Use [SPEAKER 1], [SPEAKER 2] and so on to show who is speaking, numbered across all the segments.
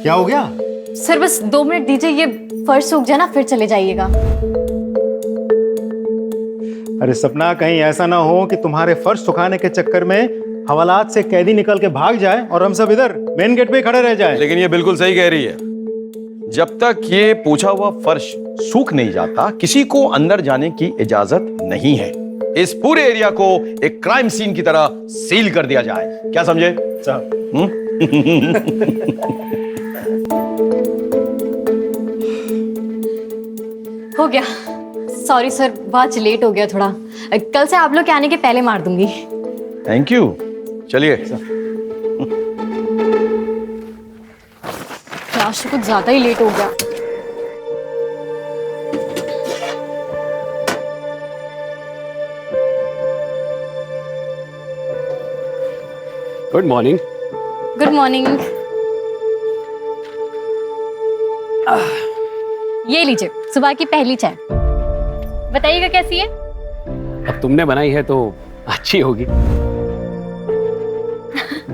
[SPEAKER 1] क्या हो गया?
[SPEAKER 2] सर बस 2 मिनट दीजिए, ये फर्श सूख जाए ना फिर चले जाइएगा।
[SPEAKER 1] अरे सपना, कहीं ऐसा ना हो कि तुम्हारे फर्श सुखाने के चक्कर में हवालात से कैदी निकल के भाग जाए और हम सब इधर मेन गेट पे ही खड़े रह जाएं।
[SPEAKER 3] लेकिन ये बिल्कुल सही कह रही है। जब तक ये पूछा हुआ फर्श सूख नहीं जाता, किसी को अंदर जाने की इजाजत नहीं है। इस पूरे एरिया को एक क्राइम सीन की तरह सील कर दिया जाए। क्या समझे
[SPEAKER 1] साहब?
[SPEAKER 2] हो गया। सॉरी सर, बहुत लेट हो गया थोड़ा। कल से आप लोग के आने के पहले मार दूंगी।
[SPEAKER 3] Thank you. चलिए।
[SPEAKER 2] आज तो कुछ ज्यादा ही लेट हो गया।
[SPEAKER 4] Good morning.
[SPEAKER 2] Good morning. ये लीजिए सुबह की पहली चाय। बताइएगा कैसी है?
[SPEAKER 4] अब तुमने बनाई है तो अच्छी होगी।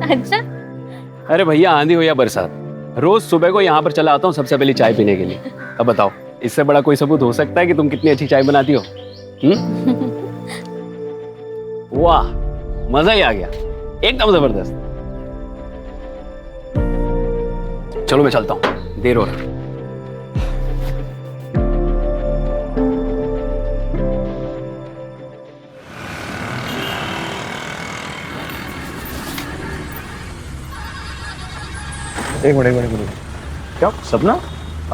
[SPEAKER 2] अच्छा।
[SPEAKER 4] अरे भैया, आंधी हो या बरसात, रोज सुबह को यहाँ पर चला आता हूँ सबसे पहले चाय पीने के लिए। अब बताओ, इससे बड़ा कोई सबूत हो सकता है कि तुम कितनी अच्छी चाय बनाती हो? वाह, मजा ही आ गया, एकदम जबरदस्त। चलो मैं चलता हूँ, देर हो रहा है।
[SPEAKER 3] एक मिनट। क्या सपना,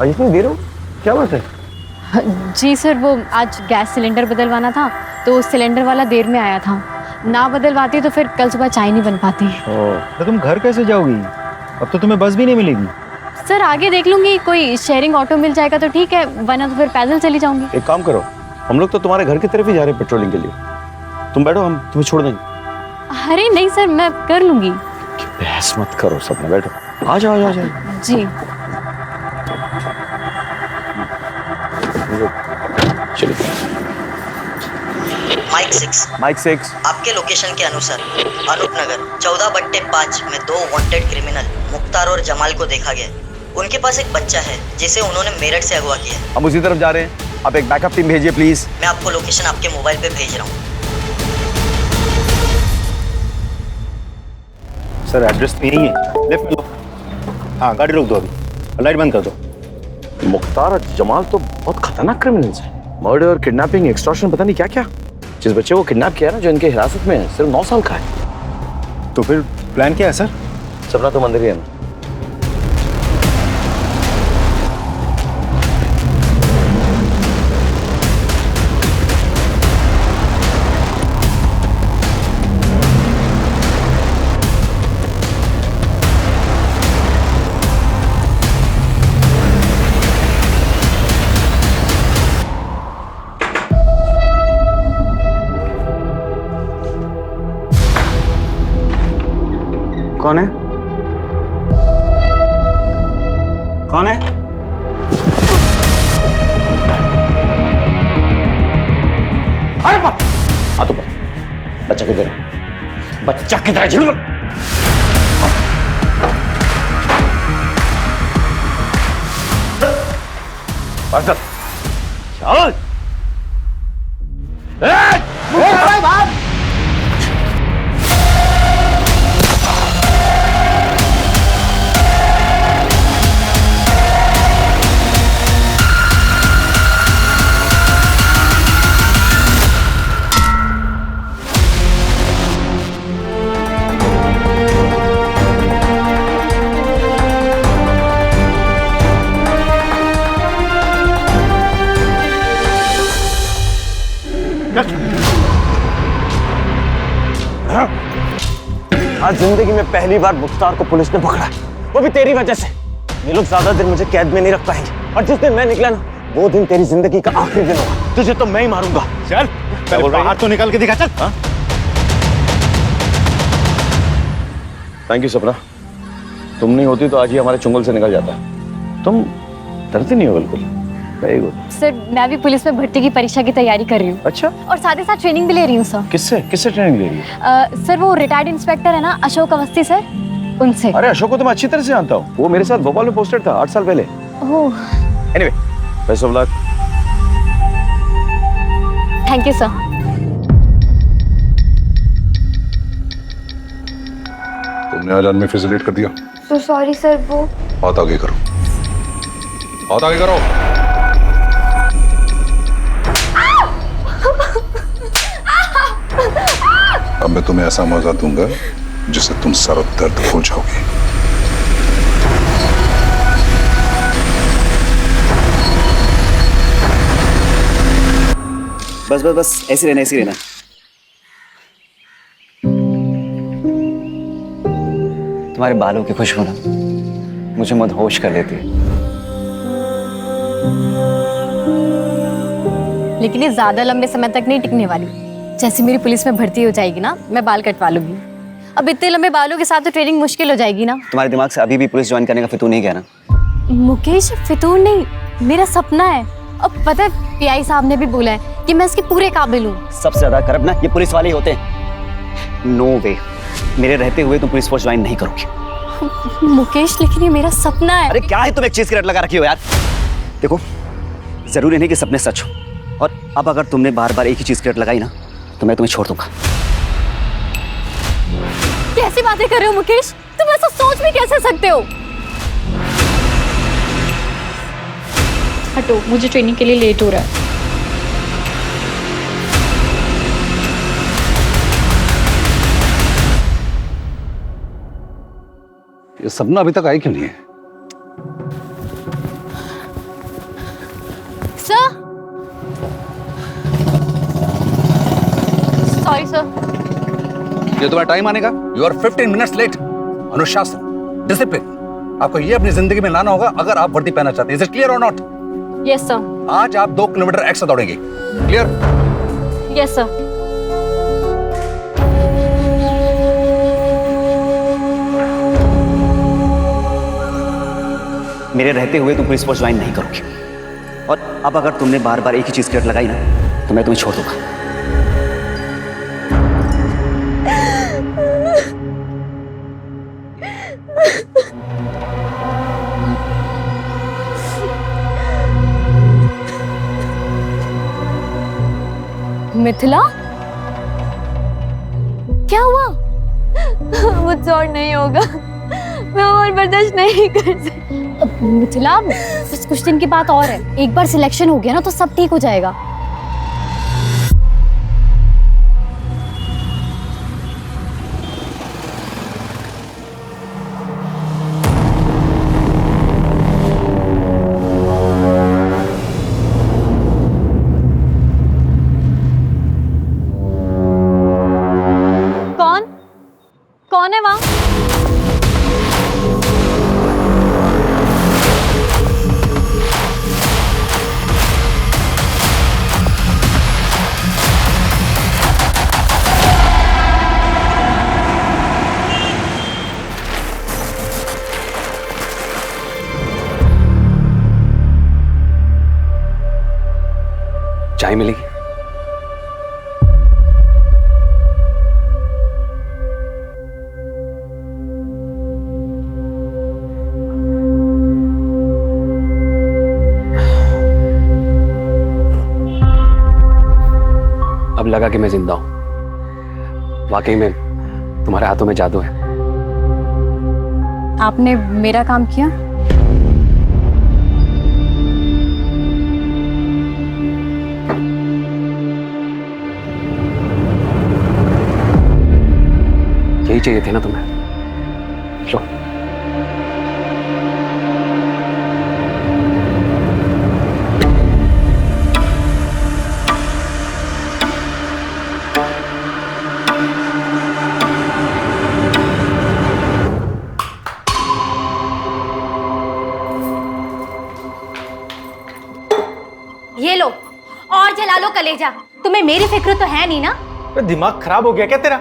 [SPEAKER 3] आज इतनी देर हो? क्या बात है?
[SPEAKER 2] जी सर, वो आज गैस सिलेंडर बदलवाना था तो सिलेंडर वाला देर में आया था। ना बदलवाती तो फिर कल सुबह चाय नहीं बन पाती।
[SPEAKER 1] तो तुम घर कैसे जाओगी? अब तो तुम्हें बस भी नहीं मिलेगी।
[SPEAKER 2] सर आगे देख लूंगी, कोई शेयरिंग ऑटो मिल जाएगा तो ठीक है, वरना तो फिर पैदल चली जाऊंगी।
[SPEAKER 3] एक काम करो, हम लोग तो तुम्हारे घर की तरफ ही जा रहे हैं पेट्रोलिंग के लिए। तुम बैठो, हम तुम्हें छोड़ देंगे।
[SPEAKER 2] अरे नहीं सर, मैं कर लूंगी।
[SPEAKER 3] बहस मत करो सपना, बैठो। आ जाओ।
[SPEAKER 2] जी।
[SPEAKER 3] चलिए।
[SPEAKER 5] Mike 6
[SPEAKER 3] mike 6।
[SPEAKER 5] आपके लोकेशन के अनुसार अनूप नगर 14/5 में 2 वांटेड क्रिमिनल मुख्तार और जमाल को देखा गया। उनके पास एक बच्चा है जिसे उन्होंने मेरठ से अगवा किया।
[SPEAKER 3] हम उसी तरफ जा रहे हैं, आप एक बैकअप टीम भेजिए प्लीज।
[SPEAKER 5] मैं आपको लोकेशन आपके मोबाइल पे भेज रहा हूँ।
[SPEAKER 1] सर एड्रेस तो यही है, लेफ्ट में लो। हाँ, गाड़ी रोक दो, अभी लाइट बंद कर दो।
[SPEAKER 3] मुख्तार और जमाल तो बहुत खतरनाक क्रिमिनल्स हैं। मर्डर, किडनैपिंग, एक्सटॉर्शन, पता नहीं क्या क्या। जिस बच्चे को किडनैप किया ना, जो इनके हिरासत में है, सिर्फ 9 साल का है।
[SPEAKER 1] तो फिर प्लान क्या है सर?
[SPEAKER 3] सपना तुम अंदर ही है ना?
[SPEAKER 1] कौन है? कौन है?
[SPEAKER 3] अरे बाप! आ तो बच्चा किधर है? बच्चा किधर है? जल्दी चल।
[SPEAKER 6] आज जिंदगी में पहली बार मुख्तार को पुलिस ने पकड़ा, वो भी तेरी वजह से। ये लोग ज्यादा दिन मुझे कैद में नहीं रख पाएंगे, और जिस दिन मैं निकला ना, वो दिन तेरी जिंदगी का आखिरी दिन होगा। तुझे तो मैं ही मारूंगा।
[SPEAKER 1] चल, पहले बाहर तो निकाल के दिखा। चल।
[SPEAKER 3] थैंक यू सपना, तुम नहीं होती तो आज ही हमारे चुंगल से निकल जाता। तुम डरती नहीं हो बिल्कुल। Very good.
[SPEAKER 2] सर मैं भी पुलिस में भर्ती की परीक्षा की तैयारी कर रही हूँ।
[SPEAKER 3] अच्छा,
[SPEAKER 2] और साथ ही साथ ट्रेनिंग भी ले रही हूँ सर।
[SPEAKER 3] किससे ट्रेनिंग ले रही है?
[SPEAKER 2] सर वो रिटायर्ड इंस्पेक्टर है ना, अशोक अवस्थी सर, उनसे।
[SPEAKER 3] अरे अशोक को तो मैं अच्छी तरह से जानता हूँ, वो मेरे साथ भोपाल में पोस्टेड था 8 साल पहले।
[SPEAKER 2] Oh,
[SPEAKER 3] anyway, best of luck.
[SPEAKER 2] Thank you sir.
[SPEAKER 7] तुमने आज आदमी फैसिलिटेट कर दिया।
[SPEAKER 8] तो सॉरी सर, वो
[SPEAKER 7] हाथ आगे करो, हाथ आगे करो। अब मैं तुम्हें ऐसा मौका दूंगा जिससे तुम सर दर्द भूल जाओगे।
[SPEAKER 6] बस बस बस, ऐसे रहना ऐसे रहना। तुम्हारे बालों की खुशबू ना मुझे मदहोश कर देती है।
[SPEAKER 2] लेकिन ये ज्यादा लंबे समय तक नहीं टिकने वाली। जैसे मेरी पुलिस में भर्ती हो जाएगी ना, मैं बाल कटवा लूंगी। अब इतने लंबे बालों के साथ तो ट्रेनिंग मुश्किल हो जाएगी ना।
[SPEAKER 6] तुम्हारे दिमाग से अभी भी पुलिस ज्वाइन करने का फितूर नहीं गया ना?
[SPEAKER 2] मुकेश, फितूर नहीं, मेरा सपना है। अब पता है पीआई साहब ने भी बोला है कि मैं इसके पूरे काबिल हूँ।
[SPEAKER 6] सबसे ज्यादा करप्ट ना ये पुलिस वाले ही होते हैं। नो वे, मेरे रहते हुए तुम पुलिस फोर्स ज्वाइन नहीं करोगे।
[SPEAKER 2] मुकेश, लेकिन ये मेरा सपना है।
[SPEAKER 6] अरे क्या है, तुम एक चीज की रट लगा रखी हो यार। देखो, जरूरी नहीं कि सपने सच हो, और अब अगर तुमने बार बार एक ही चीज की रट लगाई ना तो मैं तुम्हें छोड़ दूंगा।
[SPEAKER 2] कैसी बातें कर रहे हो मुकेश? तुम ऐसा सोच भी कैसे सकते हो? हटो, मुझे ट्रेनिंग के लिए लेट हो रहा है।
[SPEAKER 7] ये सपना अभी तक आई क्यों नहीं है?
[SPEAKER 2] Sir, sorry sir.
[SPEAKER 7] ये तुम्हारा टाइम आने का? You are 15 minutes late. अनुशासन, डिसिप्लिन, आपको ये अपनी जिंदगी में लाना होगा अगर आप वर्दी पहनना चाहते हैं। इज इट क्लियर और नॉट?
[SPEAKER 2] Yes sir.
[SPEAKER 7] आज आप 2 किलोमीटर एक्स्ट्रा दौड़ेंगे। क्लियर?
[SPEAKER 2] Yes sir.
[SPEAKER 6] मेरे रहते हुए तुम पुलिस फोर्स ज्वाइन नहीं करोगे, और अब अगर तुमने बार बार एक ही चीज की रट लगाई ना तो मैं तुम्हें छोड़ दूंगा।
[SPEAKER 2] मिथिला, क्या हुआ? मुझसे और नहीं होगा, मैं और बर्दाश्त नहीं कर सकती। मिथिला, बस कुछ दिन की बात और है। एक बार सिलेक्शन हो गया ना तो सब ठीक हो जाएगा। कौन है वहां?
[SPEAKER 4] चाय मिलेगी? अब लगा कि मैं जिंदा हूं। वाकई में तुम्हारे हाथों में जादू है।
[SPEAKER 2] आपने मेरा काम किया?
[SPEAKER 4] यही चाहिए थे ना तुम्हें? लो।
[SPEAKER 9] ये लो और जला लो कलेजा। तुम्हें मेरी फिक्र तो है नहीं ना?
[SPEAKER 1] दिमाग खराब हो गया क्या तेरा?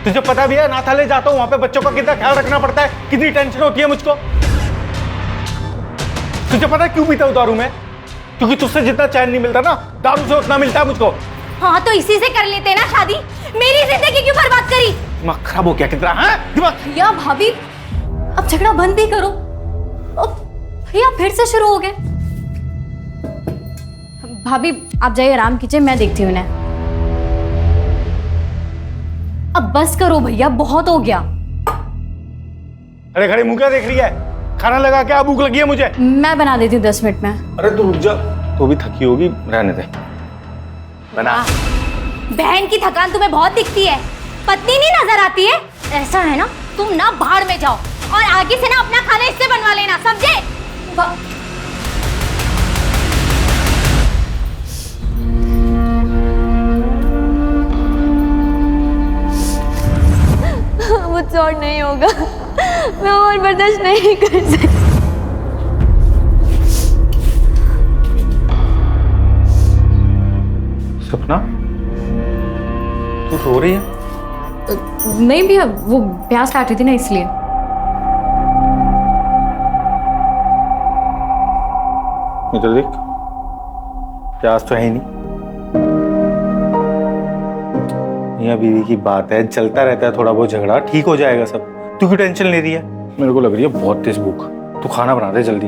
[SPEAKER 1] तुझे पता भी है नाथालय जाता हूँ, वहां पे बच्चों का कितना ख्याल रखना पड़ता है, कितनी टेंशन होती है मुझको। तुझे पता है क्यों पीता हूँ दारू में? क्योंकि तुझसे जितना चैन नहीं मिलता ना, दारू से उतना मिलता है मुझको।
[SPEAKER 9] हाँ तो इसी से कर लेते ना शादी। मेरी जिंदगी क्यों बर्बाद करी?
[SPEAKER 6] दिमाग खराब हो गया कितना? हाँ दिमाग।
[SPEAKER 2] भैया भाभी अब झगड़ा बंद भी करो। अब भैया फिर से शुरू हो गए। भाभी आप जाइए आराम कीजिए, मैं देखती हूँ उन्हें। अब बस करो भैया, बहुत हो गया।
[SPEAKER 6] अरे खड़े मुंह क्या देख रही है? खाना लगा क्या? भूख लगी है मुझे।
[SPEAKER 2] मैं बना देती हूँ 10 मिनट में।
[SPEAKER 6] अरे तू रुक जा, तो भी थकी होगी, रहने दे। बना।
[SPEAKER 9] बहन की थकान तुम्हें बहुत दिखती है, पत्नी नहीं नजर आती है। ऐसा है ना, तुम ना भाड़ में जाओ और आगे से ना अपना खाना इससे बनवा लेना, समझे?
[SPEAKER 2] मुझसे और नहीं होगा, मैं और बर्दाश्त नहीं कर सकती।
[SPEAKER 6] सपना, तू रो रही है?
[SPEAKER 2] नहीं भैया, वो प्याज काट रही थी ना इसलिए।
[SPEAKER 6] इधर देख, प्याज तो है ही नहीं। मियां बीवी की बात है, चलता रहता है थोड़ा बहुत झगड़ा, ठीक हो जाएगा सब। तू क्यों टेंशन ले रही है? मेरे को लग रही है बहुत तेज भूख। तू खाना बना दे जल्दी।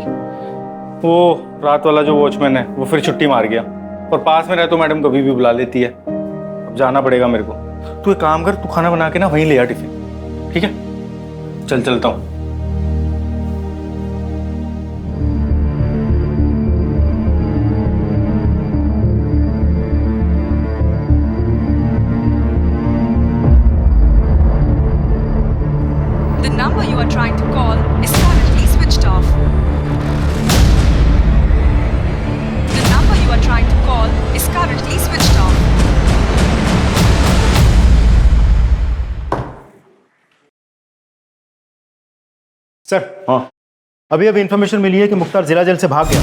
[SPEAKER 6] वो रात वाला जो वॉचमैन है वो फिर छुट्टी मार गया, और पास में रहे तो मैडम कभी भी बुला लेती है। अब जाना पड़ेगा मेरे को। तू एक काम कर, तू खाना बना के ना वहीं ले आ टिफिन, ठीक है? चल चलता हूँ।
[SPEAKER 8] The number you are trying to call is currently switched off. The number you are trying to call is currently switched off.
[SPEAKER 1] Sir, हाँ, अभी इन्फॉर्मेशन मिली है कि मुख्तार जिला जेल से भाग गया।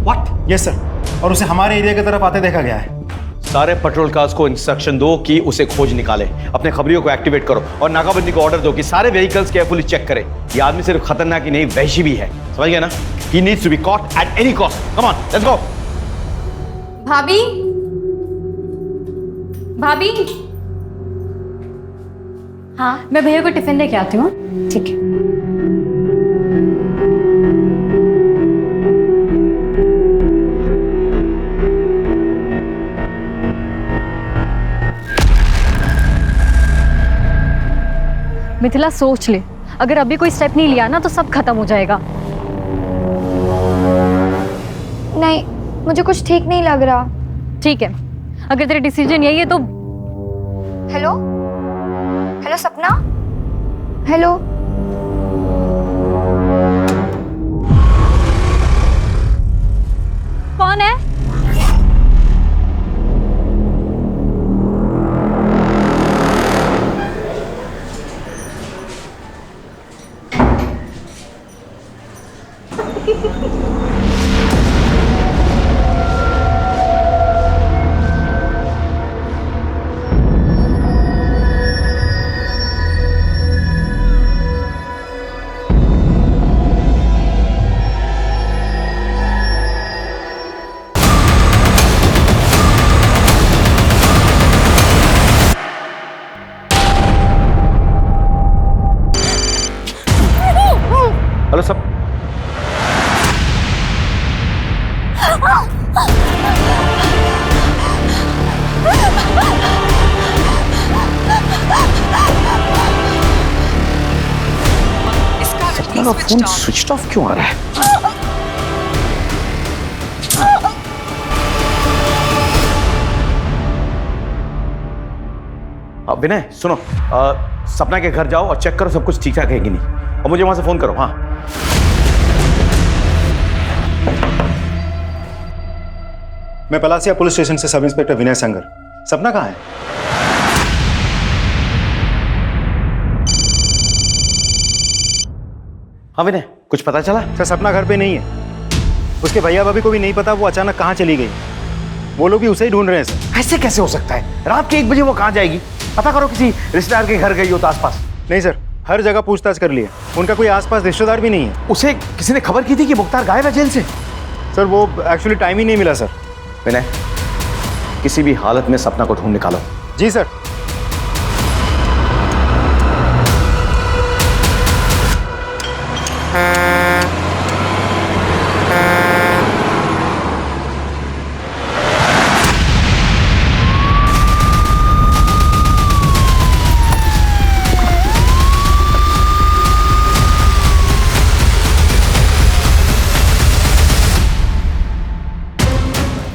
[SPEAKER 3] व्हाट?
[SPEAKER 1] यस सर, और उसे हमारे एरिया की तरफ आते देखा गया है।
[SPEAKER 3] सारे पेट्रोल कार्स को इंस्ट्रक्शन दो कि उसे खोज निकाले, अपने खबरियों को एक्टिवेट करो और नाकाबंदी को ऑर्डर दो कि सारे व्हीकल्स केयरफुली चेक करें। ये आदमी सिर्फ खतरनाक ही नहीं, वहशी भी है, समझ गया ना? He needs to be caught at any cost. Come on, let's go.
[SPEAKER 2] भाभी, भाभी। हाँ, मैं भैया को टिफिन दे के आती हूँ। ठीक है। मिथिला सोच ले, अगर अभी कोई स्टेप नहीं लिया ना तो सब खत्म हो जाएगा।
[SPEAKER 10] नहीं, मुझे कुछ ठीक नहीं लग रहा।
[SPEAKER 2] ठीक है, अगर तेरा डिसीजन यही है तो।
[SPEAKER 10] हेलो हेलो सपना, हेलो।
[SPEAKER 2] कौन है?
[SPEAKER 3] हेलो सब,
[SPEAKER 8] Is currently switched off.
[SPEAKER 3] Switch off क्यों आ रहा है? विनय सुनो, सपना के घर जाओ और चेक करो सब कुछ ठीक ठाक है कि नहीं, और मुझे वहां से फोन करो। हाँ,
[SPEAKER 1] मैं पलासिया पुलिस स्टेशन से सब इंस्पेक्टर विनय संगर। सपना कहाँ है?
[SPEAKER 3] हाँ विनय, कुछ पता चला?
[SPEAKER 1] सर, सपना घर पे नहीं है। उसके भैया भाभी को भी नहीं पता वो अचानक कहाँ चली गई। वो लोग भी उसे ही ढूंढ रहे हैं सर।
[SPEAKER 3] ऐसे कैसे हो सकता है? रात के 1 बजे वो कहाँ जाएगी? पता करो, किसी रिश्तेदार के घर गई हो तो आसपास।
[SPEAKER 1] नहीं सर, हर जगह पूछताछ कर लिए, उनका कोई आसपास रिश्तेदार भी नहीं है।
[SPEAKER 3] उसे किसी ने खबर की थी कि मुख्तार गायब है जेल से?
[SPEAKER 1] सर, वो एक्चुअली टाइम ही नहीं मिला सर।
[SPEAKER 3] विनय, किसी भी हालत में सपना को ढूंढ निकालो।
[SPEAKER 1] जी सर।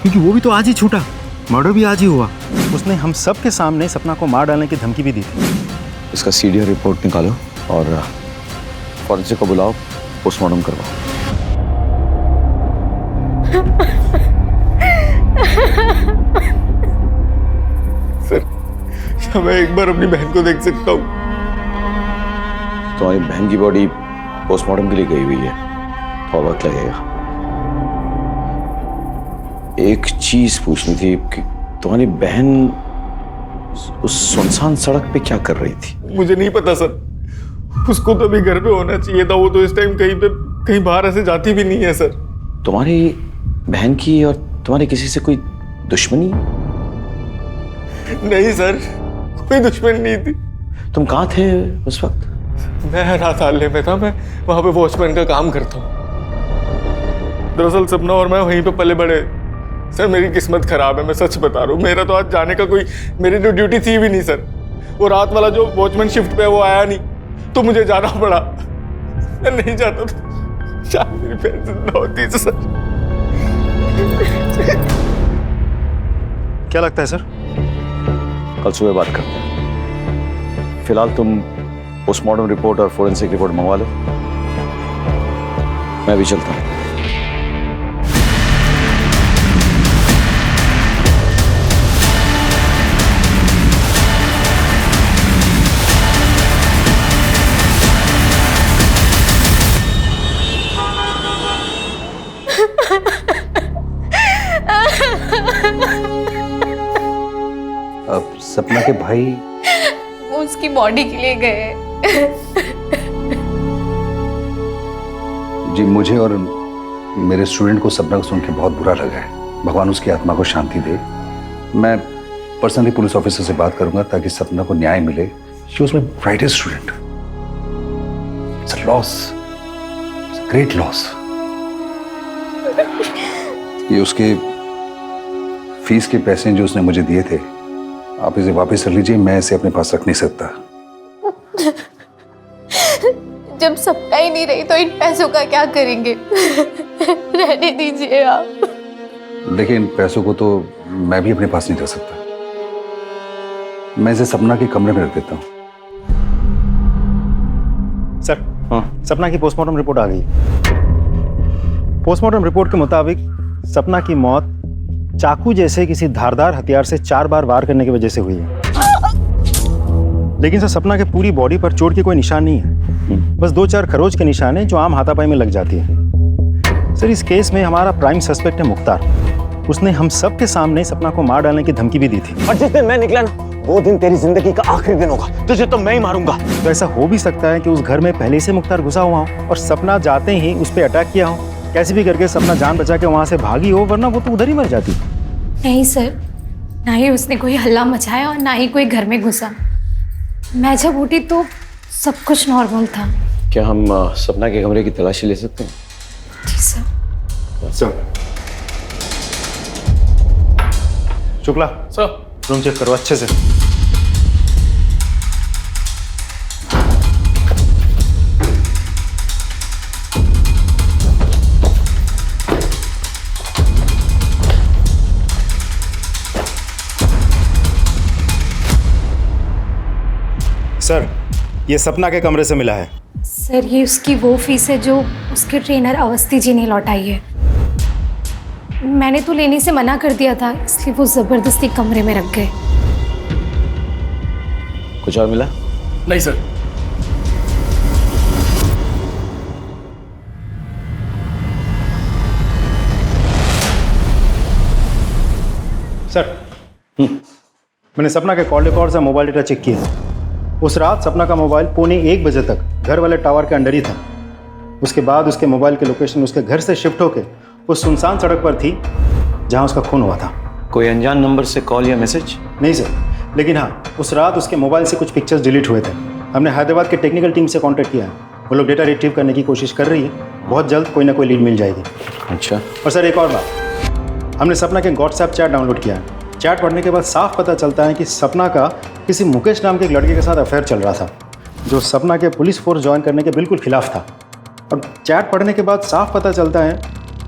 [SPEAKER 1] क्योंकि वो भी तो आज ही छूटा, मर्डर भी आज ही हुआ। उसने हम सब के सामने सपना को मार डालने की धमकी भी दी थी।
[SPEAKER 3] इसका सीडीआर रिपोर्ट निकालो और फॉरेंसिक को बुलाओ, पोस्टमार्टम करवाओ।
[SPEAKER 1] सर, क्या मैं एक बार अपनी बहन को देख सकता हूँ?
[SPEAKER 3] तुम्हारी बहन की बॉडी पोस्टमार्टम के लिए गई हुई है, थोड़ा वक्त लगेगा। एक चीज पूछनी थी कि तुम्हारी बहन उस सुनसान सड़क पे क्या कर रही थी?
[SPEAKER 1] मुझे नहीं पता सर, उसको तो अभी घर पे होना चाहिए था। वो तो इस टाइम कहीं बाहर ऐसे जाती भी नहीं है सर।
[SPEAKER 3] तुम्हारी बहन की और तुम्हारी किसी से कोई दुश्मनी?
[SPEAKER 1] नहीं सर, कोई दुश्मनी नहीं थी।
[SPEAKER 3] तुम कहाँ थे उस वक्त?
[SPEAKER 1] मैं राताले में था, मैं वहां पे वॉचमैन का काम करता हूँ। दरअसल सपना और मैं वहीं पे पले बड़े। सर मेरी किस्मत खराब है, मैं सच बता रहा हूँ। मेरा तो आज जाने का कोई, मेरी तो ड्यूटी थी भी नहीं सर। वो रात वाला जो वॉचमैन शिफ्ट पे है वो आया नहीं, तो मुझे जाना पड़ा। मैं नहीं जाता तो शायद मेरी बहन जिंदा होती है सर। क्या लगता है सर?
[SPEAKER 3] कल सुबह बात करते हैं। फिलहाल तुम पोस्टमार्टम रिपोर्ट और फोरेंसिक रिपोर्ट मंगवा लो, मैं भी चलता हूँ।
[SPEAKER 7] अब सपना के भाई
[SPEAKER 8] वो उसकी बॉडी के लिए गए।
[SPEAKER 7] जी, मुझे और मेरे स्टूडेंट को सपना को सुन के बहुत बुरा लगा है। भगवान उसकी आत्मा को शांति दे। मैं पर्सनली पुलिस ऑफिसर से बात करूंगा ताकि सपना को न्याय मिले। She was my brightest student. It's a loss, it's a great loss. ये उसके फीस के पैसे जो उसने मुझे दिए थे, आप इसे वापस कर लीजिए। मैं इसे अपने पास रख नहीं सकता।
[SPEAKER 8] जब सपना ही नहीं रही तो इन पैसों का क्या करेंगे? रहने दीजिए आप।
[SPEAKER 7] देखिए, इन पैसों को तो मैं भी अपने पास नहीं रख सकता। मैं इसे सपना के कमरे में रख देता हूँ।
[SPEAKER 1] सर, सपना की पोस्टमार्टम रिपोर्ट आ गई। पोस्टमार्टम रिपोर्ट के मुताबिक सपना की मौत चाकू जैसे किसी धारदार हथियार से 4 बार वार करने की वजह से हुई है। लेकिन सर, सपना के पूरी बॉडी पर चोट के कोई निशान नहीं है। बस 2-4 खरोच के निशान हैं जो आम हाथापाई में लग जाती है। सर, इस केस में हमारा प्राइम सस्पेक्ट है मुख्तार। उसने हम सब के सामने सपना को मार डालने की धमकी भी दी थी।
[SPEAKER 6] और जिस दिन मैं निकला ना, वो दिन तेरी जिंदगी का आखिरी दिन होगा। तुझे तो मैं ही मारूंगा।
[SPEAKER 1] तो ऐसा हो भी सकता है कि उस घर में पहले से मुख्तार घुसा हुआ हो और सपना जाते ही उस पर अटैक किया हो। कैसे भी करके सपना जान बचा के वहां से भागी हो, वरना वो तो उधर ही मर जाती।
[SPEAKER 9] नहीं सर, ना ही उसने कोई हल्ला मचाया और ना ही कोई घर में घुसा। मैं जब उठी तो सब कुछ नॉर्मल था।
[SPEAKER 3] क्या हम सपना के कमरे की तलाशी ले सकते हैं?
[SPEAKER 9] जी sir.
[SPEAKER 1] Sir, Shukla sir, room check करो अच्छे से। सर, ये सपना के कमरे से मिला है।
[SPEAKER 9] सर, ये उसकी वो फीस है जो उसके ट्रेनर अवस्थी जी ने लौटाई है। मैंने तो लेने से मना कर दिया था, इसलिए वो जबरदस्ती कमरे में रख गए।
[SPEAKER 3] कुछ और मिला?
[SPEAKER 4] नहीं सर।
[SPEAKER 1] सर, मैंने सपना के कॉल रिकॉर्ड्स और मोबाइल डेटा चेक किया। उस रात सपना का मोबाइल 1:15 बजे तक घर वाले टावर के अंडर ही था। उसके बाद उसके मोबाइल की लोकेशन उसके घर से शिफ्ट होकर उस सुनसान सड़क पर थी जहां उसका खून हुआ था।
[SPEAKER 3] कोई अनजान नंबर से कॉल या मैसेज?
[SPEAKER 1] नहीं सर, लेकिन हाँ, उस रात उसके मोबाइल से कुछ पिक्चर्स डिलीट हुए थे। हमने हैदराबाद के टेक्निकल टीम से कांटेक्ट किया है। वो लोग डेटा रिट्रीव करने की कोशिश कर रही है। बहुत जल्द कोई ना कोई लीड मिल जाएगी।
[SPEAKER 3] अच्छा।
[SPEAKER 1] और सर, एक और बात, हमने सपना के व्हाट्सएप चैट डाउनलोड किया है। चैट पढ़ने के बाद साफ पता चलता है कि सपना का किसी मुकेश नाम के एक लड़के के साथ अफेयर चल रहा था, जो सपना के पुलिस फोर्स ज्वाइन करने के बिल्कुल खिलाफ था। और चैट पढ़ने के बाद साफ पता चलता है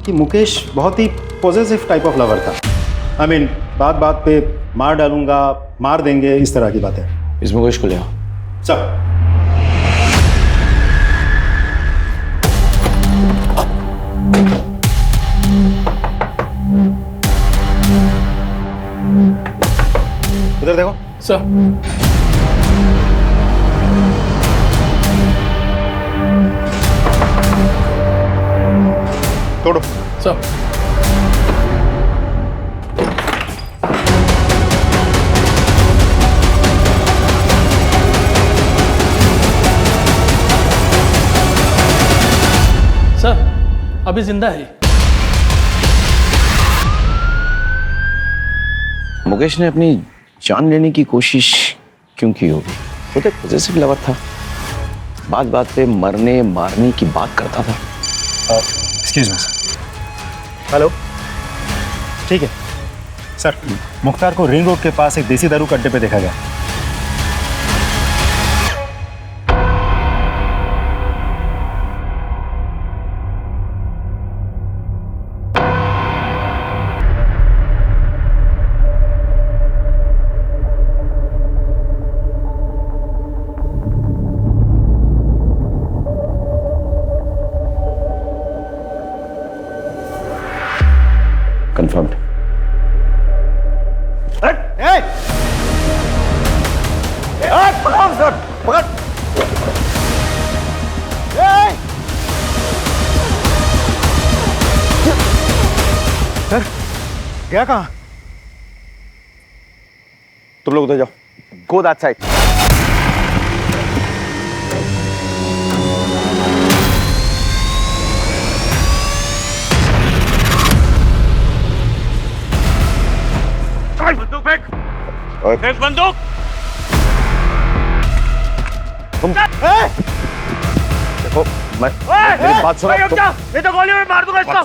[SPEAKER 11] कि मुकेश बहुत ही पॉजिटिव टाइप ऑफ लवर था। आई मीन बात बात पे मार डालूंगा, मार देंगे, इस तरह की बातें।
[SPEAKER 3] इस मुकेश को ले आओ।
[SPEAKER 11] सब उधर देखो।
[SPEAKER 1] सर
[SPEAKER 11] तोड़ो।
[SPEAKER 1] सर
[SPEAKER 12] सर अभी जिंदा है।
[SPEAKER 3] मुकेश ने अपनी जान लेने की कोशिश क्यों की होगी? वो तो एक पॉजिटिव लवर था, बात बात पे मरने मारने की बात करता था।
[SPEAKER 11] Excuse me sir. हेलो, ठीक है सर। मुख्तार को रिंग रोड के पास एक देसी दारू के अड्डे पे देखा गया।
[SPEAKER 3] कंफर्म्ड।
[SPEAKER 11] सर गया कहाँ?
[SPEAKER 3] तुम लोग उधर जाओ। Go that side.
[SPEAKER 6] बंदूक फेंक। फेंक बंदूक।
[SPEAKER 3] तुम देखो, मेरी बात सुनो।
[SPEAKER 6] नहीं तो गोली में मार दूंगा इसको।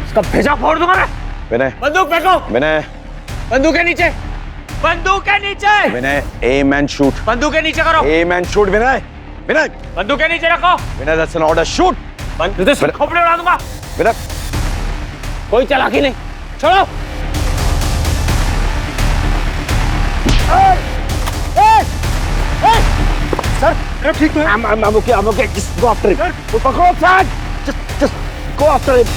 [SPEAKER 6] इसका भेजा फोड़ दूंगा मैं।
[SPEAKER 3] विनय,
[SPEAKER 6] बंदूक फेंको।
[SPEAKER 3] विनय,
[SPEAKER 6] बंदूक के नीचे। बंदूक के नीचे।
[SPEAKER 3] Vinay, aim and shoot.
[SPEAKER 6] बंदूक के नीचे करो।
[SPEAKER 3] Aim and shoot. Vinay, Vinay,
[SPEAKER 6] बंदूक के नीचे रखो।
[SPEAKER 3] Vinay, that's an order. Shoot.
[SPEAKER 6] खोपड़े उड़ा दूंगा।
[SPEAKER 3] विनय,
[SPEAKER 6] कोई चालाकी नहीं। छोड़ो।
[SPEAKER 11] सर ठीक है।
[SPEAKER 6] I'm okay. Just go after him. पकड़ो flag. Just go after him.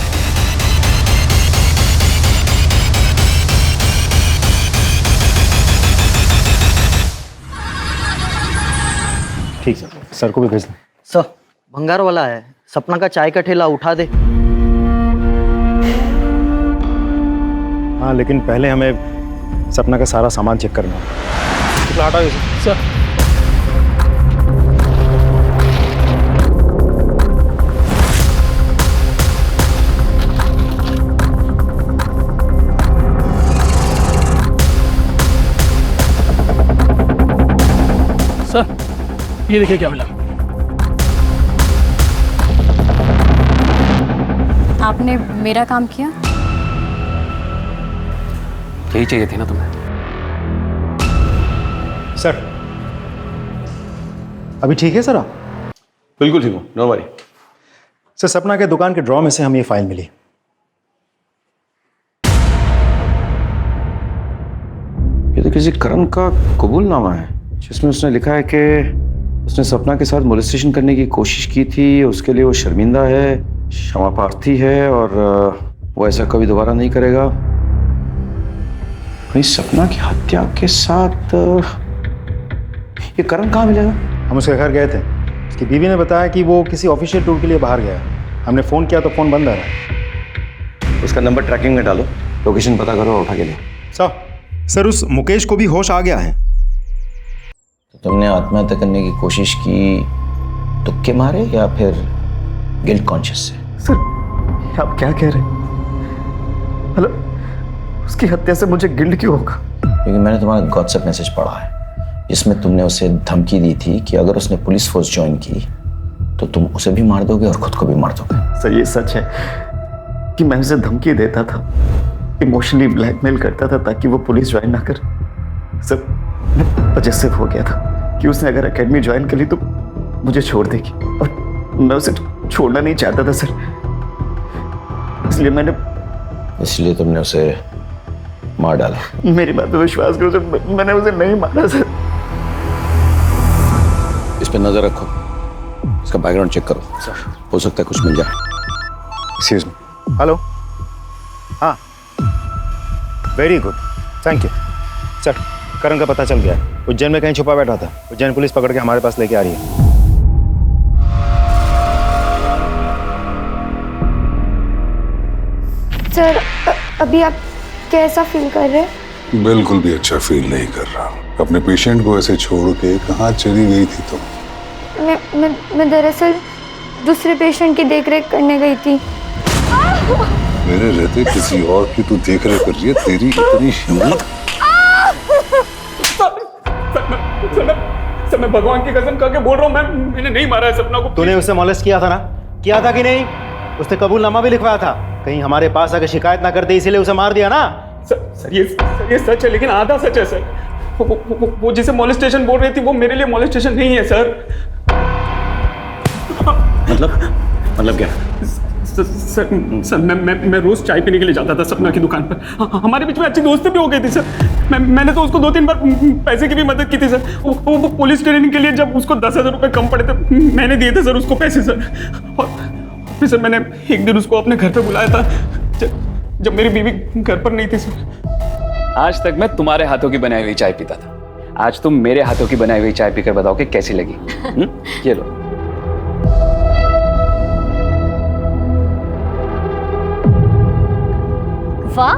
[SPEAKER 11] ठीक सर को भी भेज दो।
[SPEAKER 13] सर भंगार वाला है, सपना का चाय का ठेला उठा दे।
[SPEAKER 11] हाँ लेकिन पहले हमें सपना का सारा सामान चेक करना है। हटा सर।
[SPEAKER 12] सर ये देखिए क्या मिला।
[SPEAKER 2] आपने मेरा काम किया।
[SPEAKER 4] यही चाहिए थी ना तुम्हें।
[SPEAKER 11] सर अभी ठीक है सर? आप
[SPEAKER 3] बिल्कुल ठीक हूँ, नो वरी।
[SPEAKER 11] सर सपना के दुकान के ड्रॉ में से हमें ये फाइल मिली।
[SPEAKER 3] ये तो किसी करण का कबूलनामा है जिसमें उसने लिखा है कि उसने सपना के साथ मोलेस्टेशन करने की कोशिश की थी, उसके लिए वो शर्मिंदा है, क्षमा प्रार्थी है और वो ऐसा कभी दोबारा नहीं करेगा। कहीं सपना की हत्या के साथ ये करण कहाँ मिलेगा?
[SPEAKER 11] हम उसके घर गए थे। उसकी बीवी ने बताया कि वो किसी ऑफिशियल टूर के लिए बाहर गया। हमने फ़ोन किया तो फ़ोन बंद आ रहा है।
[SPEAKER 3] उसका नंबर ट्रैकिंग में डालो, लोकेशन पता करो और उठा के ले।
[SPEAKER 11] सर उस मुकेश को भी होश आ गया है।
[SPEAKER 3] तो तुमने आत्महत्या करने की कोशिश की तुक्के मारे या फिर गिल्ट कॉन्शियस से?
[SPEAKER 13] सर आप क्या कह रहे हैं? मतलब उसकी हत्या से मुझे गिल्ट क्यों होगा?
[SPEAKER 3] क्योंकि मैंने तुम्हारा व्हाट्सएप मैसेज पढ़ा है जिसमें तुमने उसे धमकी दी थी कि अगर उसने पुलिस फोर्स ज्वाइन की तो तुम उसे भी मार दोगे और खुद को भी मार दोगे।
[SPEAKER 13] सर ये सच है कि मैं उसे धमकी देता था, इमोशनली ब्लैकमेल करता था ताकि वो पुलिस ज्वाइन ना कर। सर मैं पजेसिव हो गया था कि उसने अगर एकेडमी ज्वाइन कर ली तो मुझे छोड़ देगी और मैं उसे छोड़ना नहीं चाहता था। सर
[SPEAKER 3] इसलिए तुमने उसे मार डाला?
[SPEAKER 13] मेरी बात पे विश्वास करो सर, मैंने उसे नहीं मारा सर।
[SPEAKER 3] इस पे नजर रखो, इसका बैकग्राउंड चेक करो, हो सकता है कुछ मिल जाए।
[SPEAKER 11] Excuse me. हेलो, हाँ, very good, thank you sir. Karan का पता चल गया, उज्जैन में कहीं छुपा बैठा था। उज्जैन पुलिस पकड़ के हमारे पास लेके आ रही है।
[SPEAKER 10] सर अभी आप कैसा फील कर रहे हैं?
[SPEAKER 7] बिल्कुल भी अच्छा फील नहीं कर रहा। अपने पेशेंट को ऐसे छोड़ के कहाँ चली गई थी तुम?
[SPEAKER 10] मैं दरअसल दूसरे पेशेंट की देखरेख करने गई थी।
[SPEAKER 7] मेरे रहते किसी और की तू देखरेख कर रही है? तेरी इतनी हिम्मत!
[SPEAKER 1] सर मैं भगवान की कसम खा के बोल रहा हूँ, मैंने नहीं मारा है सपना को।
[SPEAKER 11] तूने उसे मॉलेस्ट किया था ना? किया था कि नहीं? उसने कबूलनामा भी लिखवाया था, कहीं हमारे पास आकर शिकायत ना करते इसीलिए उसे मार दिया ना?
[SPEAKER 1] सर ये सच है, लेकिन आधा सच है सर। वो जिसे मॉलेस्टेशन बोल रही थी वो मेरे लिए मॉलेस्टेशन नहीं है सर।
[SPEAKER 3] मतलब क्या?
[SPEAKER 1] सर मैं रोज चाय पीने के लिए जाता था सपना की दुकान पर। हमारे बीच में अच्छी दोस्ती भी हो गई थी सर। मैंने तो उसको 2-3 बार पैसे की भी मदद की थी सर। वो पुलिस ट्रेनिंग के लिए जब उसको 10,000 रुपये कम पड़े थे, मैंने दिए थे सर उसको पैसे सर। और फिर सर मैंने एक दिन उसको अपने घर पे बुलाया था जब मेरी बीवी घर पर नहीं थी सर।
[SPEAKER 4] आज तक मैं तुम्हारे हाथों की बनाई हुई चाय पीता था, आज तुम मेरे हाथों की बनाई हुई चाय पीकर बताओ कि कैसी लगी। ये लो।
[SPEAKER 2] वाह,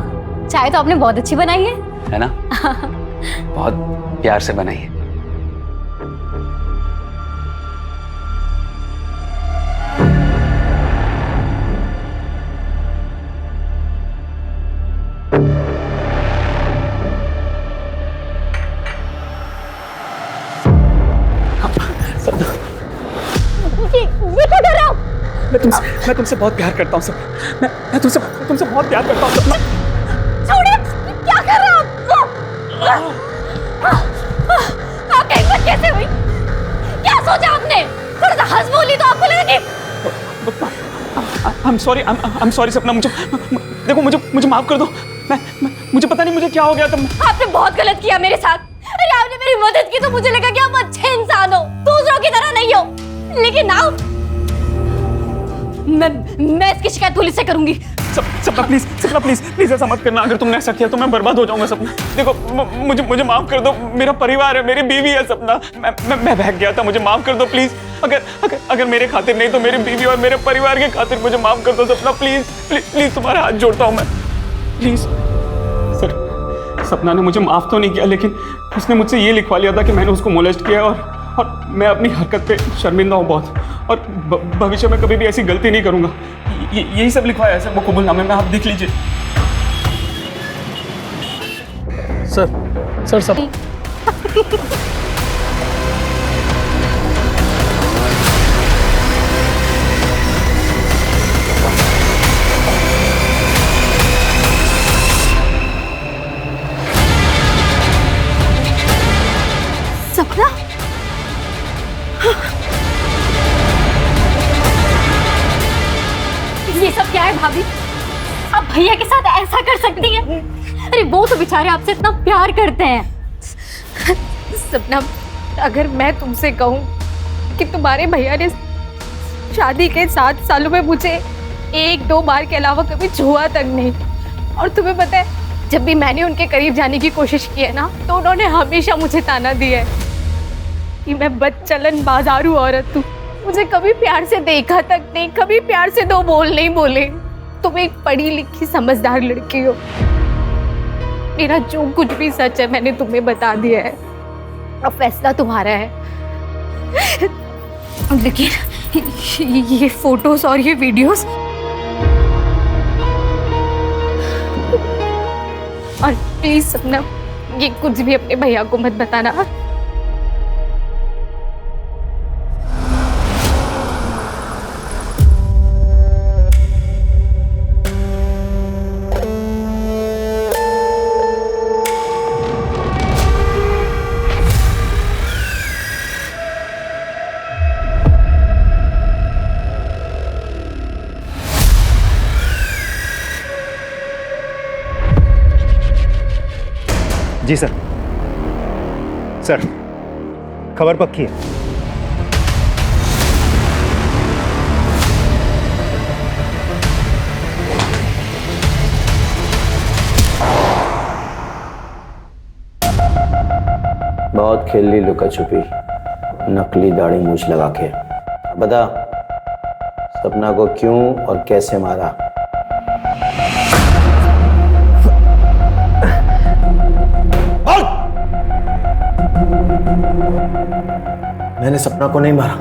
[SPEAKER 2] चाय तो आपने बहुत अच्छी बनाई
[SPEAKER 4] है ना? बहुत प्यार से बनाई है।
[SPEAKER 1] मैं तुमसे बहुत प्यार करता हूँ सर। मैं तुमसे बहुत प्यार करता हूँ सपना।
[SPEAKER 9] छोड़िए, क्या कर रहे हो आप? हिम्मत कैसे हुई? क्या सोचा आपने? थोड़ा सा हंस बोली तो आपको लगा कि
[SPEAKER 1] I'm sorry सपना, देखो मुझे माफ कर दो। मुझे पता नहीं मुझे क्या हो गया था।
[SPEAKER 9] आपने बहुत गलत किया मेरे साथ। अरे आपने मेरी मदद की तो मुझे लगा कि आप अच्छे इंसान हो, दूसरों की तरह नहीं हो। लेकिन आप, मैं इसकी शिकायत पुलिस से करूंगी।
[SPEAKER 1] सपना प्लीज ऐसा मत करना। अगर तुमने ऐसा किया तो मैं बर्बाद हो जाऊंगा सपना। देखो मुझे माफ कर दो, मेरा परिवार है, मेरी बीवी है सपना। मैं बहक गया था, मुझे माफ कर दो प्लीज। अगर मेरे खातिर नहीं तो मेरी बीवी और मेरे परिवार के खातिर मुझे माफ कर दो सपना। प्लीज तुम्हारा हाथ जोड़ता हूँ मैं, प्लीज। सर सपना ने मुझे माफ तो नहीं किया, लेकिन उसने मुझसे ये लिखवा लिया था कि मैंने उसको मोलेस्ट किया और मैं अपनी हरकत पे शर्मिंदा हूँ बहुत, और भविष्य में कभी भी ऐसी गलती नहीं करूँगा। यही सब लिखवाया है सर वो कबूलनामे में, आप देख लीजिए।
[SPEAKER 12] सर सब
[SPEAKER 9] सपना, ये सब क्या है भाभी? आप भैया के साथ ऐसा कर सकती हैं? अरे वो तो बेचारे आपसे इतना प्यार करते हैं।
[SPEAKER 8] सपना, अगर मैं तुमसे कहूँ कि तुम्हारे भैया ने शादी के 7 सालों में मुझे 1-2 बार के अलावा कभी छुआ तक नहीं, और तुम्हें पता है जब भी मैंने उनके करीब जाने की कोशिश की है ना, तो उन्होंने हमेशा मुझे ताना दिया है कि मैं बदचलन बाजारू औरत हूँ, मुझे कभी प्यार से देखा तक नहीं, कभी प्यार से 2 बोल नहीं बोले। तुम एक पढ़ी लिखी समझदार लड़की हो। मेरा जो कुछ भी सच है मैंने तुम्हें बता दिया है, अब फैसला तुम्हारा है। लेकिन ये फोटोज और ये वीडियोस, और प्लीज सपना ये कुछ भी अपने भैया को मत बताना।
[SPEAKER 11] जी सर। सर, खबर पक्की है।
[SPEAKER 14] बहुत खेल ली लुका छुपी, नकली दाढ़ी मूछ लगा के। बता, सपना को क्यों और कैसे मारा?
[SPEAKER 6] मैंने सपना को नहीं मारा।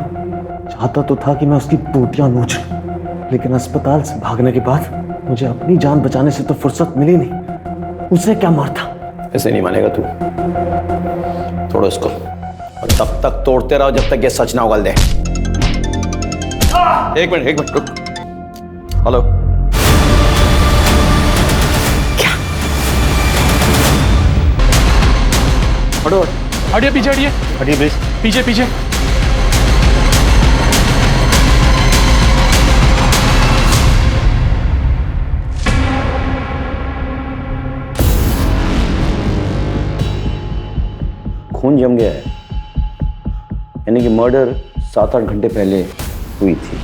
[SPEAKER 6] चाहता तो था कि मैं उसकी टूटियां नोच लूं, लेकिन अस्पताल से भागने के बाद मुझे अपनी जान बचाने से तो फुर्सत मिली नहीं। उसने क्या मारता?
[SPEAKER 14] ऐसे नहीं मानेगा तू। तोड़ो इसको और तब तक तोड़ते रहो जब तक ये सच ना उगल दे। एक मिनट रुक। हेलो,
[SPEAKER 12] क्या?
[SPEAKER 11] हटो,
[SPEAKER 12] हटिए, पीछे हटिए,
[SPEAKER 11] हटिए प्लीज।
[SPEAKER 12] पीछे पीछे।
[SPEAKER 14] खून जम गया है, यानी कि मर्डर 7-8 घंटे पहले हुई थी।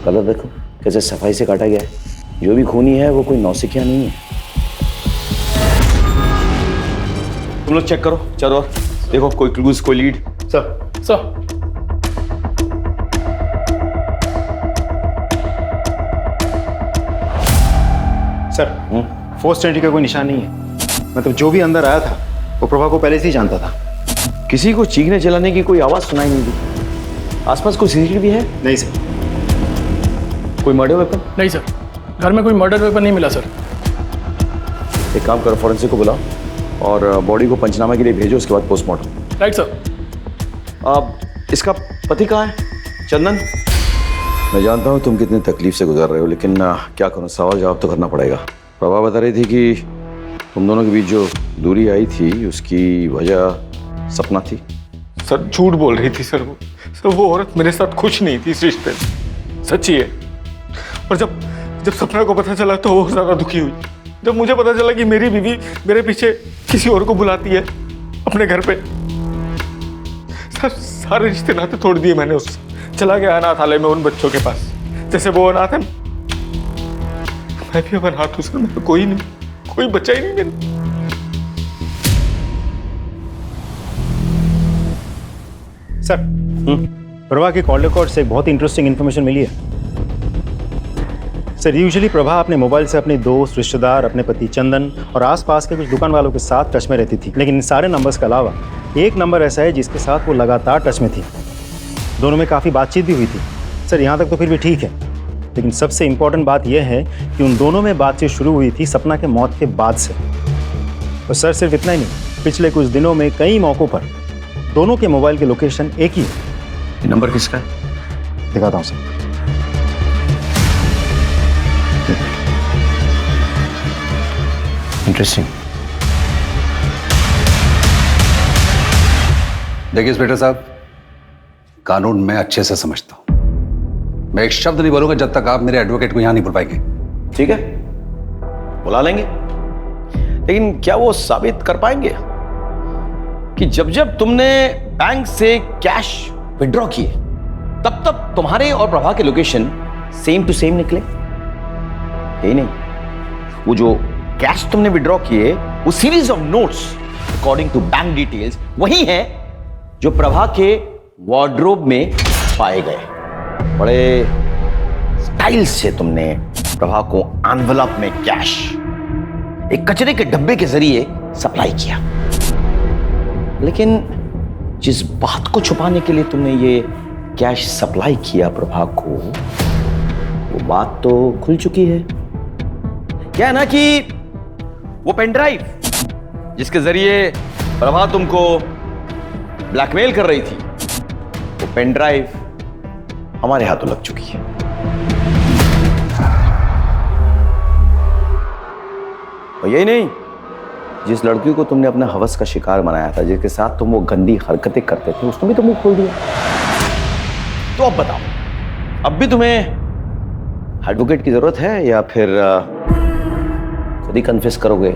[SPEAKER 14] कलर देखो कैसे सफाई से काटा गया है। जो भी खूनी है वो कोई नौसिखिया नहीं है।
[SPEAKER 3] तुम लोग चेक करो, चलो देखो कोई क्लूज, कोई lead.
[SPEAKER 12] Sir
[SPEAKER 11] sir, forced entry का कोई निशान नहीं है। मतलब जो भी अंदर आया था वो प्रभा को पहले से ही जानता था।
[SPEAKER 14] किसी को चीखने चलाने की कोई आवाज सुनाई नहीं दी। आसपास कोई सीसीटीवी है?
[SPEAKER 11] नहीं सर।
[SPEAKER 14] कोई मर्डर वेपन?
[SPEAKER 12] नहीं सर, घर में कोई मर्डर वेपन नहीं मिला सर।
[SPEAKER 14] एक काम करो, फॉरेंसिक को बुलाओ और बॉडी को पंचनामे के लिए भेजो, उसके बाद पोस्टमार्टम।
[SPEAKER 12] Right sir.
[SPEAKER 14] अब इसका पति कहाँ है? चंदन? मैं जानता हूँ तुम कितनी तकलीफ से गुजर रहे हो, लेकिन क्या करूँ, सवाल जवाब तो करना पड़ेगा। प्रभा बता रही थी कि तुम दोनों के बीच जो दूरी आई थी उसकी वजह सपना थी।
[SPEAKER 1] सर झूठ बोल रही थी सर। वो औरत मेरे साथ खुश नहीं थी इस रिश्ते में, सच्ची है। और जब सपना को पता चला तो वो ज्यादा दुखी हुई। जब मुझे पता चला कि मेरी बीवी मेरे पीछे किसी और को बुलाती है अपने घर पे, सर सारे रिश्ते नाते तोड़ दिए मैंने उससे। चला गया अनाथालय में उन बच्चों के पास, जैसे वो अनाथ है मैं भी अब अनाथ हूं सर। मेरा कोई नहीं, कोई बच्चा ही नहीं मेरा।
[SPEAKER 11] सर, प्रभा के कॉल रिकॉर्ड से एक बहुत इंटरेस्टिंग इन्फॉर्मेशन मिली है। सर, यूजुअली प्रभा अपने मोबाइल से अपने दोस्त, रिश्तेदार, अपने पति चंदन और आसपास के कुछ दुकान वालों के साथ टच में रहती थी, लेकिन इन सारे नंबर्स के अलावा एक नंबर ऐसा है जिसके साथ वो लगातार टच में थी। दोनों में काफ़ी बातचीत भी हुई थी। सर, यहाँ तक तो फिर भी ठीक है, लेकिन सबसे इम्पोर्टेंट बात यह है कि उन दोनों में बातचीत शुरू हुई थी सपना के मौत के बाद से। और सर, सिर्फ इतना ही नहीं, पिछले कुछ दिनों में कई मौक़ों पर दोनों के मोबाइल के लोकेशन एक ही है।
[SPEAKER 14] ये नंबर किसका है?
[SPEAKER 11] दिखाता हूँ सर।
[SPEAKER 14] इंटरेस्टिंग।
[SPEAKER 7] देखिए इंस्पेक्टर साहब, कानून मैं अच्छे से समझता हूं। मैं एक शब्द नहीं बोलूंगा जब तक आप मेरे एडवोकेट को यहां नहीं बुलवाएंगे।
[SPEAKER 14] ठीक है, बुला लेंगे, लेकिन क्या वो साबित कर पाएंगे कि जब जब तुमने बैंक से कैश विड्रॉ किए तब तब तुम्हारे और प्रभा के लोकेशन सेम टू सेम निकले? यही नहीं, वो जो कैश तुमने विड्रॉ किए वो series of notes according to bank details वही है जो प्रभा के वार्डरोब में पाए गए। बड़े स्टाइल से तुमने प्रभा को एनवेलप में कैश एक कचरे के डब्बे के जरिए सप्लाई किया, लेकिन जिस बात को छुपाने के लिए तुमने ये कैश सप्लाई किया प्रभा को, वो बात तो खुल चुकी है। क्या है ना कि वो पेन ड्राइव जिसके जरिए प्रभा तुमको ब्लैकमेल कर रही थी, वो पेन ड्राइव हमारे हाथों लग चुकी है। और यही नहीं, जिस लड़की को तुमने अपने हवस का शिकार बनाया था, जिसके साथ तुम वो गंदी हरकतें करते थे, उसने भी तो मुंह खोल दिया। तो अब बताओ, अब भी तुम्हें एडवोकेट की जरूरत है या फिर खुद ही कन्फेस करोगे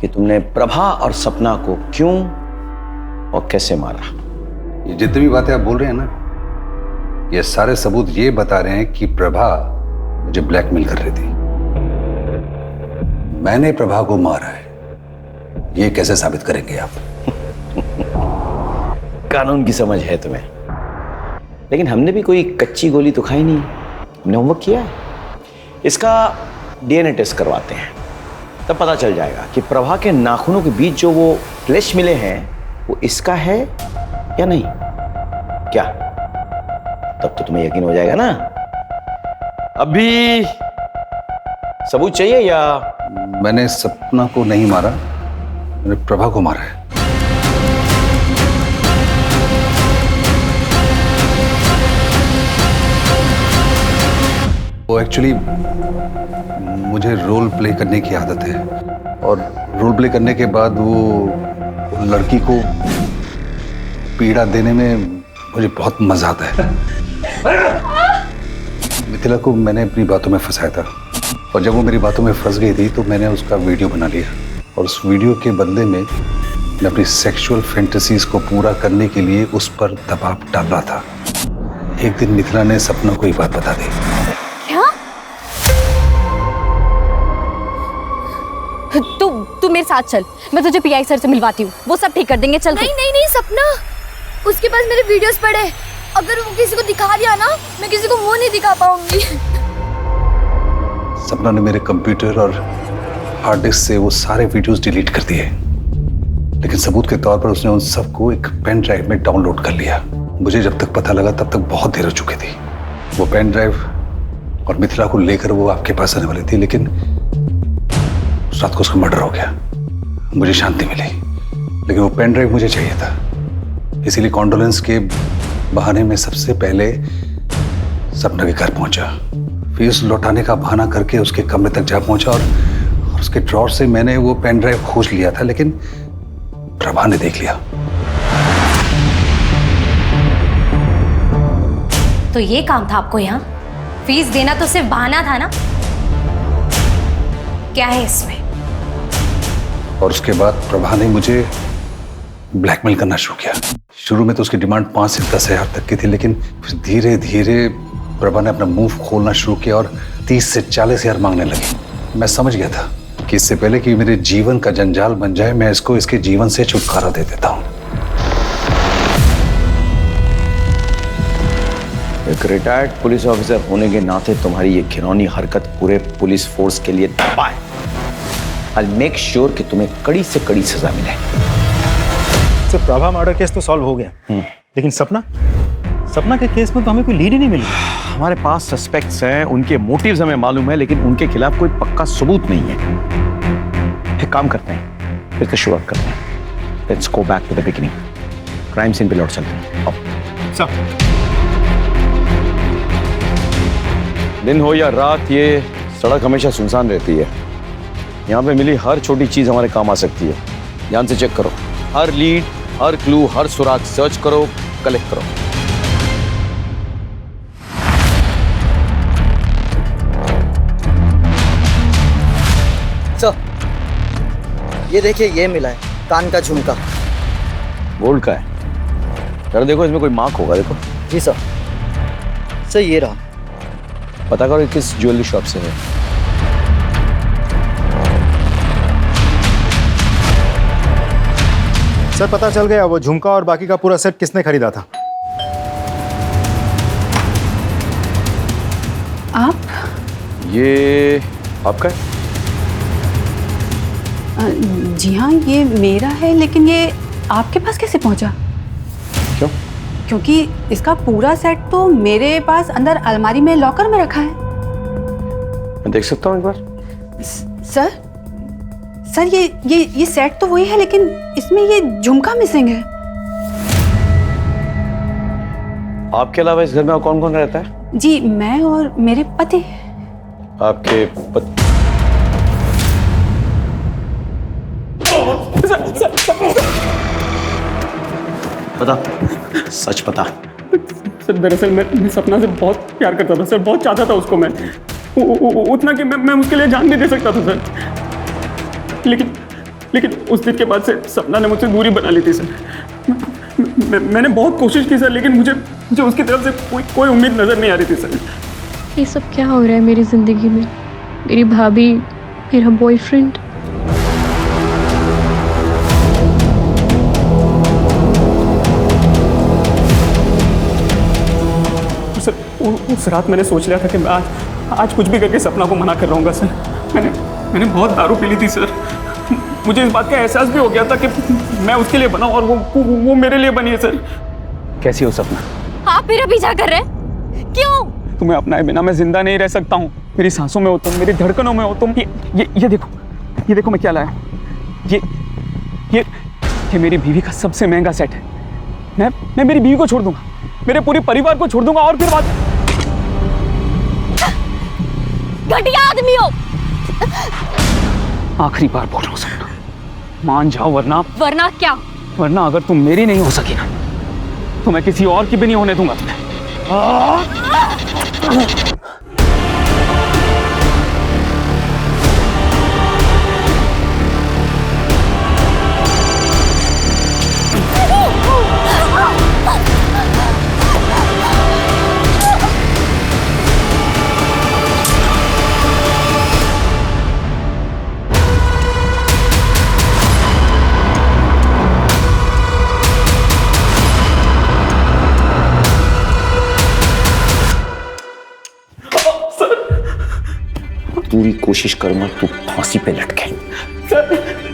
[SPEAKER 14] कि तुमने प्रभा और सपना को क्यों और कैसे मारा।
[SPEAKER 7] ये जितनी भी बातें आप बोल रहे हैं ना, ये सारे सबूत ये बता रहे हैं कि प्रभा मुझे ब्लैकमेल कर रही थी। मैंने प्रभा को मारा है, ये कैसे साबित करेंगे आप?
[SPEAKER 14] कानून की समझ है तुम्हें, लेकिन हमने भी कोई कच्ची गोली तो खाई नहीं, हमने होमवर्क किया है। इसका डीएनए टेस्ट करवाते हैं, तब पता चल जाएगा कि प्रभा के नाखूनों के बीच जो वो फ्लैश मिले हैं वो इसका है या नहीं। क्या तब तो तुम्हें यकीन हो जाएगा ना। अभी सबूत चाहिए या?
[SPEAKER 7] मैंने सपना को नहीं मारा, मैंने प्रभा को मारा है। वो एक्चुअली मुझे रोल प्ले करने की आदत है, और रोल प्ले करने के बाद वो लड़की को पीड़ा देने में मुझे बहुत मजा आता है। मिथिला को मैंने अपनी बातों में फंसाया था, और जब वो मेरी बातों में फंस गई थी तो मैंने उसका वीडियो बना लिया, और उस वीडियो के बदले में मैं अपनी सेक्सुअल फैंटेसीज को पूरा करने के लिए उस पर दबाव डाल रहा था। एक दिन मिथिला ने सपना को एक बात बता दी।
[SPEAKER 2] तू मेरे साथ चल, मैं तुझे पीआई सर से मिलवाती हूँ, वो सब ठीक कर देंगे। चल।
[SPEAKER 10] नहीं नहीं नहीं सपना, उसके पास मेरे वीडियोस पड़े, अगर वो किसी को दिखा दिया ना, मैं किसी को मुंह नहीं दिखा पाऊंगी।
[SPEAKER 7] सपना ने मेरे कंप्यूटर और हार्ड डिस्क से वो सारे वीडियोस डिलीट कर दिए, लेकिन सबूत के तौर पर उसने उन सबको एक पेन ड्राइव में डाउनलोड कर लिया। मुझे जब तक पता लगा तब तक बहुत देर हो चुकी थी। वो पेन ड्राइव और मिथिला को लेकर वो आपके पास आने वाली थी, लेकिन उस रात को उसका मर्डर हो गया। मुझे शांति मिली, लेकिन वो पेन ड्राइव मुझे चाहिए था, इसीलिए कॉन्डोलेंस के बहाने में सबसे पहले सपना के घर पहुंचा। फीस लौटाने का बहाना करके उसके कमरे तक जा पहुंचा, और उसके ड्रॉर से मैंने वो पेन ड्राइव खोज लिया था, लेकिन प्रभा ने देख लिया।
[SPEAKER 9] तो ये काम था आपको यहाँ? फीस देना तो सिर्फ बहाना था ना? क्या है इसमें?
[SPEAKER 7] और उसके बाद प्रभा ने मुझे ब्लैकमेल करना शुरू किया। शुरू में तो उसकी डिमांड 5 से 10 हज़ार तक की थी, लेकिन फिर धीरे धीरे प्रभा ने अपना मुंह खोलना शुरू किया और 30 से 40 हज़ार मांगने लगी। मैं समझ गया था कि इससे पहले कि मेरे जीवन का जंजाल बन जाए, मैं इसको इसके जीवन से छुटकारा दे देता हूँ।
[SPEAKER 14] एक रिटायर्ड पुलिस ऑफिसर होने के नाते तुम्हारी ये घिनौनी हरकत पूरे पुलिस फोर्स के लिए दबा है। I'll make sure कि तुम्हें कड़ी से कड़ी सजा मिले।
[SPEAKER 11] सर, प्रभा मर्डर केस तो सॉल्व हो गया, लेकिन सपना के केस में तो हमें कोई लीड ही नहीं मिली।
[SPEAKER 14] हमारे पास सस्पेक्ट्स हैं, उनके मोटिव्स हमें मालूम है, लेकिन उनके खिलाफ कोई पक्का सबूत नहीं है। एक काम करते हैं, फिर से शुरुआत करते हैं। Let's go back to the beginning. Crime scene पे लौट चलते हैं।
[SPEAKER 4] सर,
[SPEAKER 14] दिन हो या रात, ये सड़क हमेशा सुनसान रहती है। यहाँ पे मिली हर छोटी चीज हमारे काम आ सकती है। ध्यान से चेक करो, हर लीड, हर क्लू, हर सुराग सर्च करो, कलेक्ट करो।
[SPEAKER 5] सर, ये देखिए, ये मिला है कान का झुमका।
[SPEAKER 14] गोल्ड का है? जरा देखो, इसमें कोई मार्क होगा, देखो।
[SPEAKER 5] जी सर। सर, ये रहा।
[SPEAKER 14] पता करो किस ज्वेलरी शॉप से है।
[SPEAKER 11] सर, पता चल गया, वो झुमका और बाकी का पूरा सेट किसने खरीदा था।
[SPEAKER 15] आप?
[SPEAKER 14] ये आपका है?
[SPEAKER 15] जी हाँ, ये मेरा है, लेकिन ये आपके पास कैसे पहुंचा?
[SPEAKER 14] क्यों?
[SPEAKER 15] क्योंकि इसका पूरा सेट तो मेरे पास अंदर अलमारी में लॉकर में रखा है।
[SPEAKER 14] मैं देख सकता हूँ एक बार?
[SPEAKER 15] सर, ये सेट तो वही है, लेकिन इसमें ये झुमका मिसिंग है।
[SPEAKER 14] आपके अलावा इस घर में और कौन कौन रहता है?
[SPEAKER 15] जी, मैं और मेरे पति।
[SPEAKER 14] आपके पति? बता, सच बता।
[SPEAKER 4] सर, दरअसल मैं सपना से बहुत प्यार करता था सर, बहुत चाहता था उसको मैं, उतना कि मैं उसके लिए जान नहीं दे सकता था सर।
[SPEAKER 12] लेकिन उस दिन के बाद से सपना ने मुझसे दूरी बना ली थी सर। मैंने बहुत कोशिश की सर, लेकिन मुझे उसकी तरफ से कोई उम्मीद नजर नहीं आ रही थी सर।
[SPEAKER 16] ये सब क्या हो रहा है मेरी जिंदगी में? मेरी भाभी, मेरा बॉयफ्रेंड।
[SPEAKER 12] सर उस रात मैंने सोच लिया था कि मैं आज कुछ भी करके सपना को मना कर रहूंगा सर। मैंने बहुत दारू पी ली थी सर। मुझे इस बात का एहसास भी हो गया था कि मैं उसके लिए बना और वो मेरे लिए बनी है सर। कैसी हो सपना?
[SPEAKER 2] आप मेरा पीछा कर रहे हैं? क्यों?
[SPEAKER 12] तुम्हें अपनाए बिना मैं जिंदा नहीं रह सकता हूँ। मेरी सांसों में हो तुम, मेरी धड़कनों में हो तुम। ये देखो मैं क्या लाया। ये मेरी बीवी का सबसे महंगा सेट है। मैं मेरी बीवी को छोड़ दूंगा, मेरे पूरे परिवार को छोड़ दूंगा और फिर बात।
[SPEAKER 2] घटिया आदमी हो।
[SPEAKER 12] आखिरी बार बोल रहा हूँ सपना, मान जाओ
[SPEAKER 2] वरना क्या?
[SPEAKER 12] वरना अगर तुम मेरी नहीं हो सकी ना तो मैं किसी और की भी नहीं होने दूंगा तुम्हें।
[SPEAKER 14] पूरी कोशिश करूंगा तू फांसी पे लटके।
[SPEAKER 12] सर